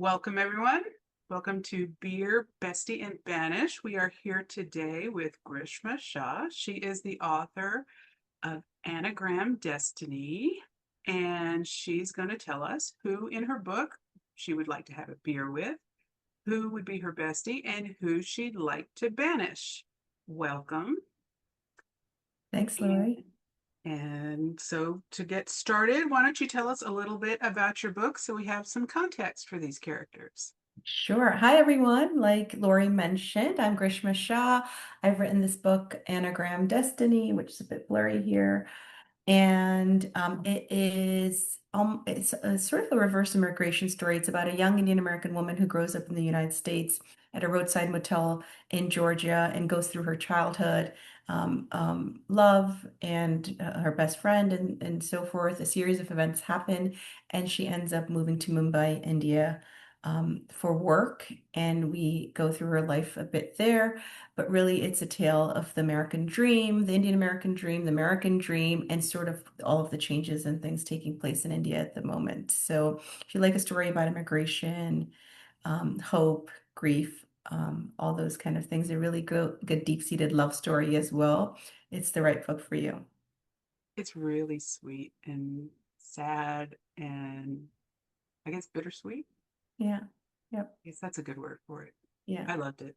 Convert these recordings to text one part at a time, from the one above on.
Welcome, everyone. Welcome to Beer, Bestie, and Banish. We are here today with Grishma Shah. She is the author of Anagram Destiny, and she's going to tell us who in her book she would like to have a beer with, who would be her bestie, and who she'd like to banish. Welcome. Thanks, And, Lori. and so to get started, why don't you tell us a little bit about your book so we have some context for these characters? Sure. Hi, everyone. Like Lori mentioned, I'm Grishma Shah. I've written this book, Anagram Destiny, which is a bit blurry here. And it's a sort of a reverse immigration story. It's about a young Indian American woman who grows up in the United States at a roadside motel in Georgia and goes through her childhood, love and her best friend and so forth. A series of events happen, and she ends up moving to Mumbai, India, for work. And we go through her life a bit there, but really it's a tale of the American dream, the Indian American dream, the American dream, and sort of all of the changes and things taking place in India at the moment. So if you like a story about immigration, hope, grief, all those kind of things, a really good deep-seated love story as well, it's the right book for you. It's really sweet and sad and I guess bittersweet. Yeah. Yep. I guess that's a good word for it. Yeah. I loved it.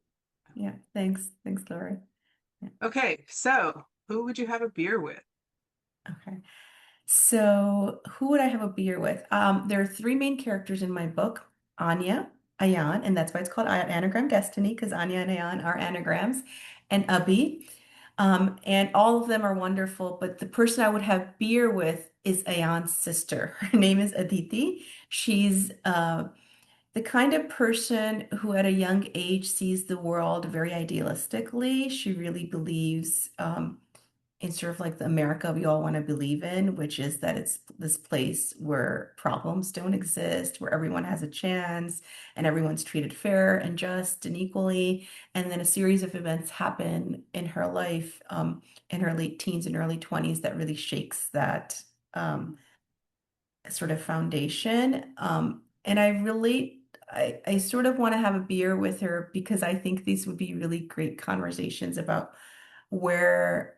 Yeah. Thanks. Thanks, Lori. Yeah. Okay, so who would you have a beer with? Okay. So, who would I have a beer with? There are three main characters in my book, Anya, Ayan, and that's why it's called Anagram Destiny, because Anya and Ayan are anagrams, and Abhi. And all of them are wonderful, but the person I would have beer with is Ayan's sister. Her name is Aditi. She's the kind of person who at a young age sees the world very idealistically. She really believes in sort of like the America we all want to believe in, which is that it's this place where problems don't exist, where everyone has a chance and everyone's treated fair and just and equally. And then a series of events happen in her life, in her late teens and early 20s that really shakes that sort of foundation. And I sort of want to have a beer with her because I think these would be really great conversations about where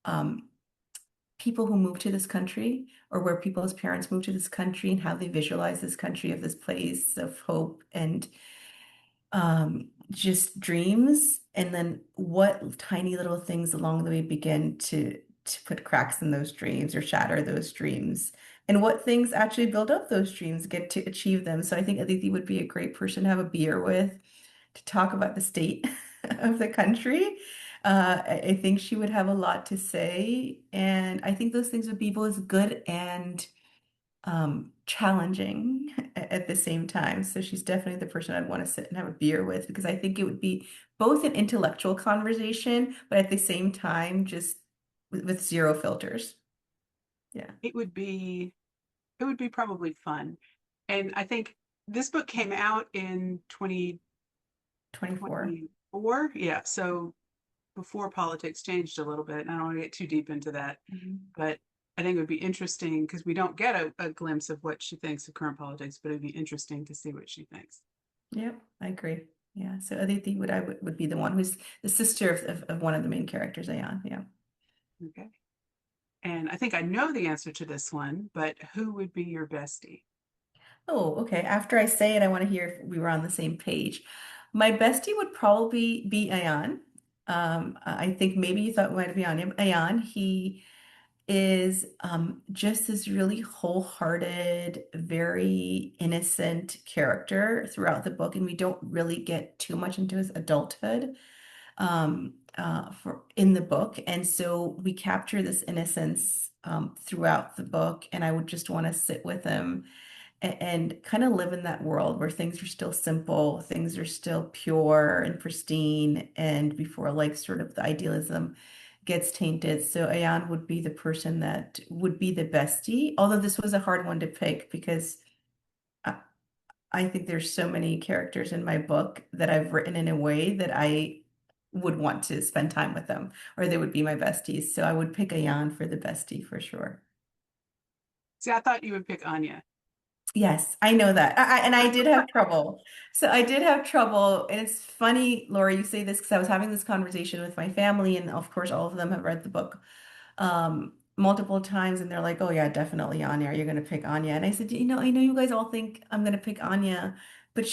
um, people who move to this country or where people's parents move to this country and how they visualize this country of this place of hope and just dreams, and then what tiny little things along the way begin to put cracks in those dreams or shatter those dreams, and what things actually build up those dreams, get to achieve them. So I think Aditi would be a great person to have a beer with to talk about the state of the country. I think she would have a lot to say, and I think those things would be both good and challenging at the same time. So she's definitely the person I'd want to sit and have a beer with because I think it would be both an intellectual conversation, but at the same time, just with zero filters. Yeah. It would be it would be probably fun. And I think this book came out in 24. 2024. Yeah, so before politics changed a little bit. And I don't want to get too deep into that, Mhm. but I think it would be interesting because we don't get a glimpse of what she thinks of current politics, but it'd be interesting to see what she thinks. Yep, I agree. Yeah. So Aditi would be the one who's the sister of one of the main characters, Ayan. Yeah. Okay. And I think I know the answer to this one, but who would be your bestie? Oh, okay. After I say it, I want to hear if we were on the same page. My bestie would probably be Ayan. I think maybe you thought it might be on him. Ayan, he is just this really wholehearted, very innocent character throughout the book, and we don't really get too much into his adulthood for in the book, and so we capture this innocence throughout the book, and I would just want to sit with him and kind of live in that world where things are still simple, things are still pure and pristine, and before like sort of the idealism gets tainted. So Ayan would be the person that would be the bestie, although this was a hard one to pick because I, I think there's so many characters in my book that I've written in a way that I would want to spend time with them, or they would be my besties. So I would pick Ayan for the bestie for sure. See, I thought you would pick Anya. Yes, I know that. And I did have trouble. So I did have trouble. And it's funny, Laura, you say this because I was having this conversation with my family, and of course, all of them have read the book multiple times, and they're like, "Oh yeah, definitely Anya. You're gonna pick Anya." And I said, I know you guys all think I'm gonna pick Anya, but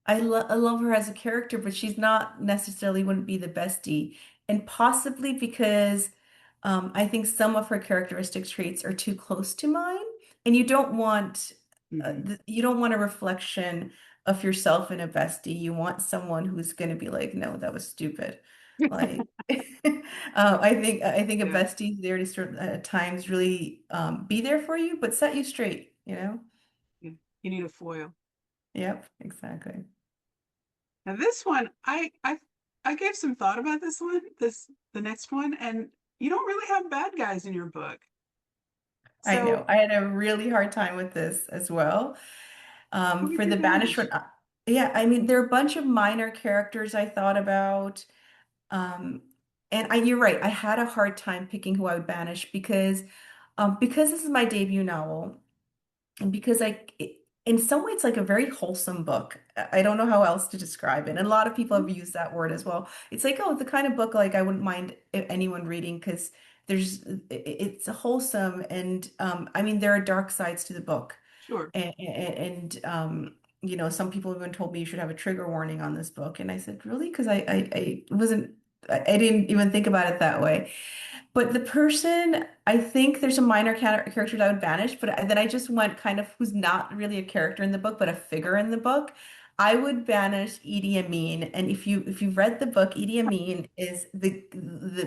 I love her as a character, but she's not necessarily wouldn't be the bestie, and possibly because I think some of her characteristic traits are too close to mine, and Hmm. you don't want a reflection of yourself in a bestie. You want someone who's gonna be like, "No, that was stupid." Like. I think a Yeah, bestie is there to sort of, at times really be there for you, but set you straight, you know? yeah. You need a foil. Yep, exactly. Now this one, I gave some thought about this one, the next one, and you don't really have bad guys in your book. I So know. I had a really hard time with this as well. who would For you the banished banish? one, yeah, I mean, there are a bunch of minor characters I thought about. Um, you're right. I had a hard time picking who I would banish because this is my debut novel. And because in some way, it's like a very wholesome book. I don't know how else to describe it. And a lot of people have used that word as well. It's like, oh, the kind of book like I wouldn't mind anyone reading because it's wholesome. And I mean, there are dark sides to the book. Sure. Some people even told me you should have a trigger warning on this book. And I said, really? Because I wasn't, I didn't even think about it that way. But the person, I think there's a minor character that I would banish, but then I just went kind of who's not really a character in the book, but a figure in the book. I would banish Idi Amin. And if you've read the book, Idi Amin is the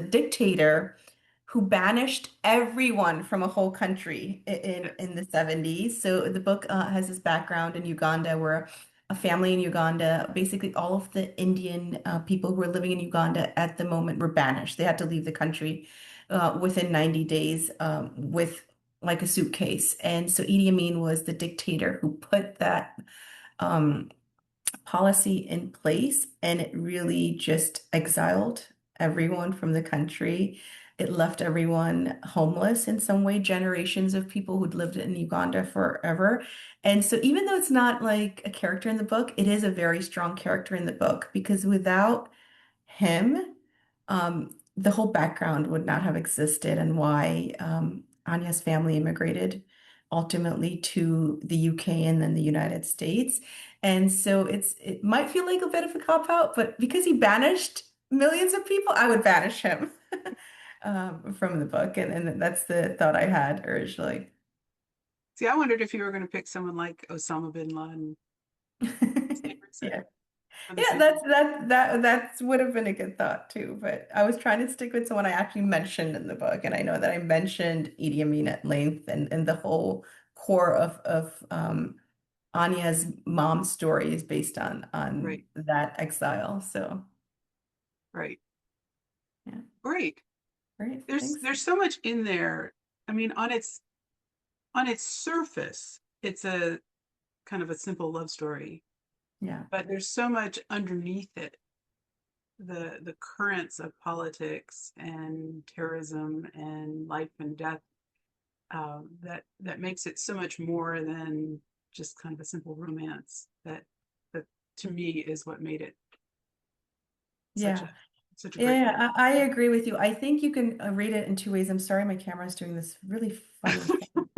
dictator who banished everyone from a whole country Yes. in the 70s. So the book has this background in Uganda where a family in Uganda, basically all of the Indian people who were living in Uganda at the moment were banished. They had to leave the country within 90 days with like a suitcase. And so Idi Amin was the dictator who put that um, policy in place, and it really just exiled everyone from the country. It left everyone homeless in some way, generations of people who'd lived in Uganda forever. And so, even though it's not like a character in the book, it is a very strong character in the book because without him, the whole background would not have existed and why Anya's family immigrated ultimately to the UK and then the United States. And so it might feel like a bit of a cop out, but because he banished millions of people, I would banish him from the book. And that's the thought I had originally. See, I wondered if you were going to pick someone like Osama bin Laden. Same reason. Yeah. For the Yeah, same. that would have been a good thought too. But I was trying to stick with someone I actually mentioned in the book, and I know that I mentioned Idi Amin at length, and the whole core of Anya's mom's story is based on Right. that exile. So Right. yeah, Great. great. Thanks. There's so much in there. I mean, on its surface, it's a kind of a simple love story, Yeah, but there's so much underneath it. The currents of politics and terrorism and life and death, that makes it so much more than just kind of a simple romance. That to me is what made it such a yeah, such a great book. yeah. I agree with you. I think you can read it in two ways. I'm sorry, my camera is doing this really funny thing.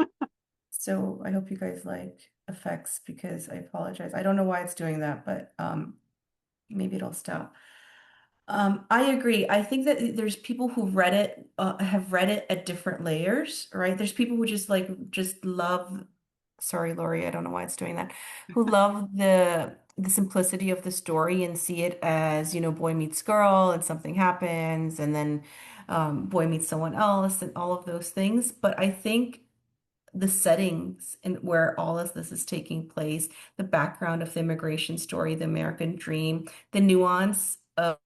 So I hope you guys like effects because I apologize. I don't know why it's doing that, but maybe it'll stop. I agree. I think that there's people who read it, have read it at different layers, right? There's people who just love, sorry, Lori, I don't know why it's doing that, who love the simplicity of the story and see it as, boy meets girl and something happens, and then boy meets someone else and all of those things. But I think the settings and where all of this is taking place, the background of the immigration story, the American dream, the nuance of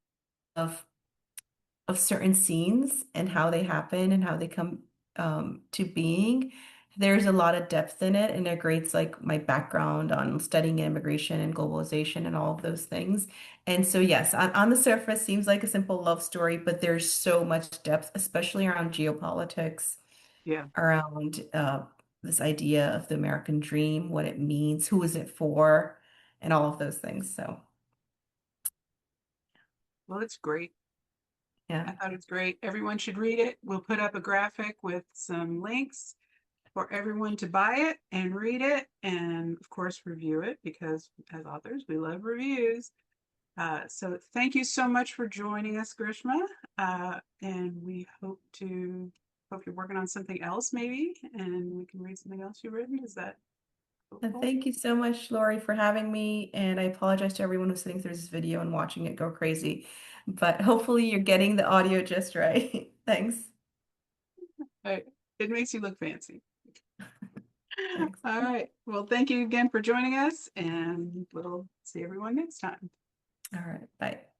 of certain scenes and how they happen and how they come to being. There's a lot of depth in it, and it creates like my background on studying immigration and globalization and all of those things. And so, yes, on the surface, seems like a simple love story, but there's so much depth, especially around geopolitics, Yeah. around this idea of the American dream, what it means, who is it for, and all of those things. So, Well, it's great. yeah. I thought it's great. Everyone should read it. We'll put up a graphic with some links for everyone to buy it and read it, and of course review it, because as authors we love reviews. So thank you so much for joining us, Grishma, and we hope you're working on something else maybe, and we can read something else you've written. Is that And hopeful? thank you so much, Lori, for having me. And I apologize to everyone who's sitting through this video and watching it go crazy. But hopefully you're getting the audio just right. Thanks. It makes you look fancy. Thanks. All right. Well, thank you again for joining us, and we'll see everyone next time. All right. Bye.